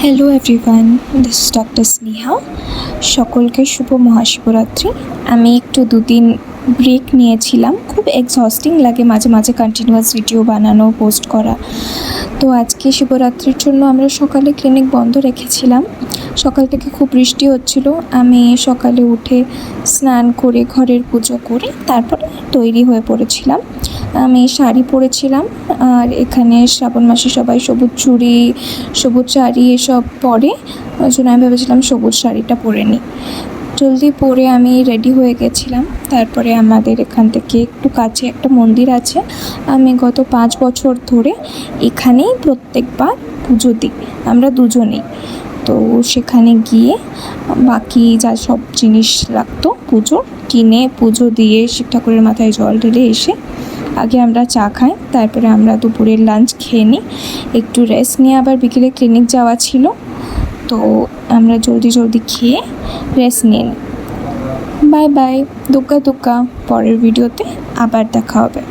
Hello everyone, this is doctor Sneha. সকলকে শুভ মহাশিবরাত্রি। আমি একটু দুদিন ব্রেক নিয়েছিলাম। খুব এক্সস্টিং লাগে মাঝে মাঝে কন্টিনিউয়াস ভিডিও বানানো, পোস্ট করা। তো আজকে শিবরাত্রির জন্য আমরা সকালে ক্লিনিক বন্ধ রেখেছিলাম। সকাল থেকে খুব বৃষ্টি হচ্ছিল। আমি সকালে উঠে স্নান করে ঘরের পুজো করে তারপরে তৈরি হয়ে পড়েছিলাম। আমি শাড়ি পরেছিলাম, আর এখানে শ্রাবণ মাসে সবাই সবুজ চুড়ি, সবুজ শাড়ি এসব পরে, ওই জন্য আমি ভেবেছিলাম সবুজ শাড়িটা পরে নিই। জলদি পরে আমি রেডি হয়ে গেছিলাম। তারপরে আমাদের এখান থেকে একটু কাছে একটা মন্দির আছে। আমি গত 5 বছর ধরে এখানেই প্রত্যেকবার পুজো দিই, আমরা দুজনেই। তো সেখানে গিয়ে বাকি যা সব জিনিস লাগতো পুজোর কিনে পুজো দিয়ে শিব ঠাকুরের মাথায় জল ঢেলে এসে আগে আমরা চা খাই, তারপরে আমরা দুপুরের লাঞ্চ খেয়ে নিই, একটু রেস্ট নিয়ে আবার বিকেলে ক্লিনিক যাওয়া ছিল। তো আমরা জলদি খেয়ে রেস্ট নিই। বাই বাই, দুগ্গা দুগ্গা। পরের ভিডিওতে আবার দেখা হবে।